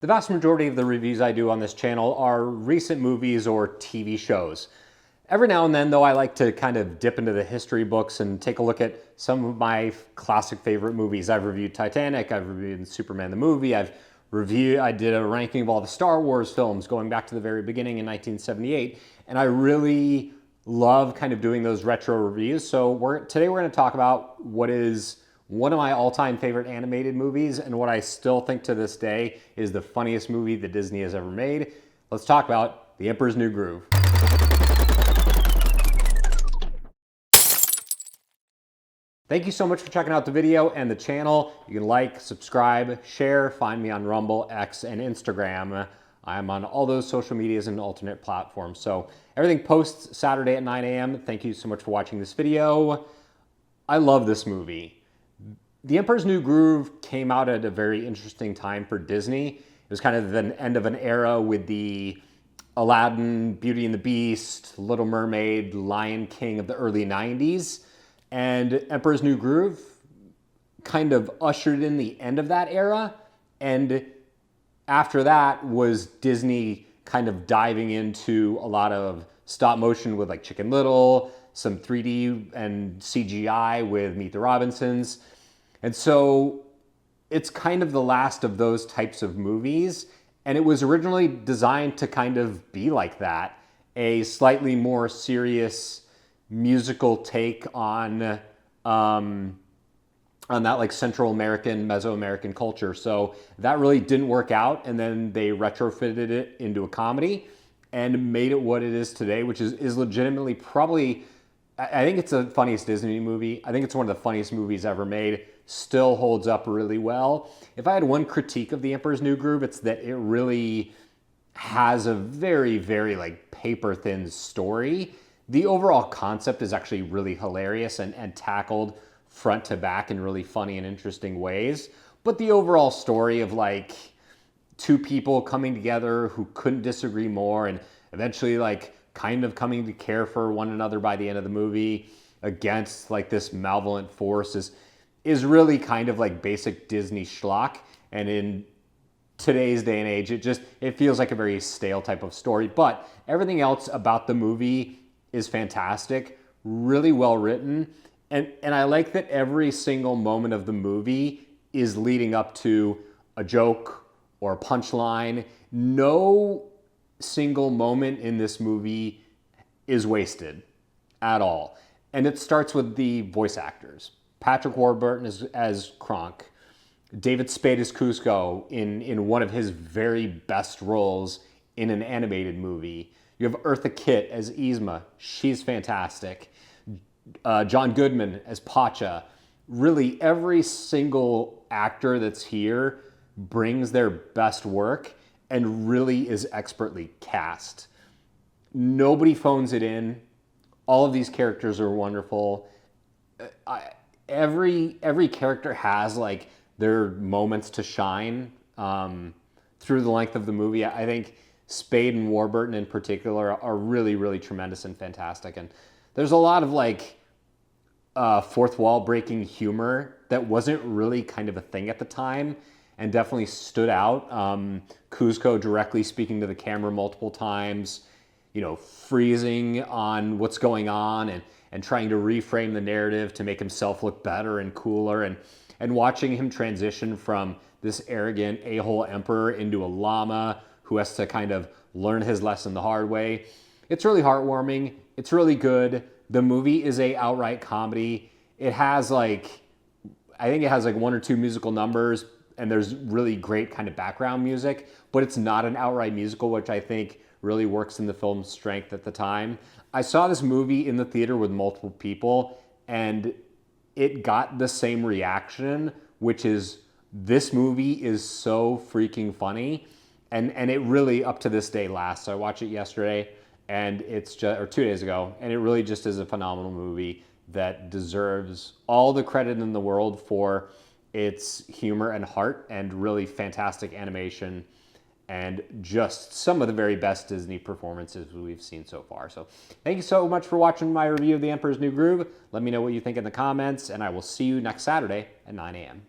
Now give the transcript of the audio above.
The vast majority of the reviews I do on this channel are recent movies or TV shows. Every now and then, though, I like to kind of dip into the history books and take a look at some of my classic favorite movies. I've reviewed Titanic, I've reviewed Superman the movie, I did a ranking of all the Star Wars films going back to the very beginning in 1978, and I really love kind of doing those retro reviews. So today we're going to talk about what is one of my all-time favorite animated movies and what I still think to this day is the funniest movie that Disney has ever made. Let's talk about The Emperor's New Groove. Thank you so much for checking out the video and the channel. You can like, subscribe, share, find me on Rumble, X, and Instagram. I'm on all those social medias and alternate platforms. So everything posts Saturday at 9 a.m. Thank you so much for watching this video. I love this movie. The Emperor's New Groove came out at a very interesting time for Disney. It was kind of the end of an era with the Aladdin, Beauty and the Beast, Little Mermaid, Lion King of the early 90s. And Emperor's New Groove kind of ushered in the end of that era. And after that was Disney kind of diving into a lot of stop motion with like Chicken Little, some 3D and CGI with Meet the Robinsons. And so it's kind of the last of those types of movies. And it was originally designed to kind of be like that, a slightly more serious musical take on that like Central American, Mesoamerican culture. So that really didn't work out. And then they retrofitted it into a comedy and made it what it is today, which is legitimately probably, I think it's the funniest Disney movie. I think it's one of the funniest movies ever made. Still holds up really well. If I had one critique of The Emperor's New Groove, it's that it really has a very, very like paper thin story. The overall concept is actually really hilarious and tackled front to back in really funny and interesting ways. But the overall story of like two people coming together who couldn't disagree more and eventually like kind of coming to care for one another by the end of the movie against like this malevolent force is really kind of like basic Disney schlock. And in today's day and age, it feels like a very stale type of story. But everything else about the movie is fantastic, really well written. And I like that every single moment of the movie is leading up to a joke or a punchline. No single moment in this movie is wasted at all. And it starts with the voice actors. Patrick Warburton as Kronk, David Spade as Kuzco in one of his very best roles in an animated movie. You have Eartha Kitt as Yzma. She's fantastic. John Goodman as Pacha. Really, every single actor that's here brings their best work and really is expertly cast. Nobody phones it in. All of these characters are wonderful. Every character has like their moments to shine through the length of the movie. I think Spade and Warburton in particular are really, really tremendous and fantastic. And there's a lot of like fourth wall breaking humor that wasn't really kind of a thing at the time and definitely stood out. Kuzco directly speaking to the camera multiple times, you know, freezing on what's going on and trying to reframe the narrative to make himself look better and cooler, and watching him transition from this arrogant a-hole emperor into a llama who has to kind of learn his lesson the hard way. It's really heartwarming. It's really good. The movie is a outright comedy. It has like, I think it has like one or two musical numbers, and there's really great kind of background music, but it's not an outright musical, which I think really works in the film's strength at the time. I saw this movie in the theater with multiple people, and it got the same reaction, which is this movie is so freaking funny, and it really up to this day lasts. So I watched it yesterday, and it's just, or 2 days ago, and it really just is a phenomenal movie that deserves all the credit in the world for its humor and heart and really fantastic animation and just some of the very best Disney performances we've seen so far. So thank you so much for watching my review of The Emperor's New Groove. Let me know what you think in the comments, and I will see you next Saturday at 9 a.m.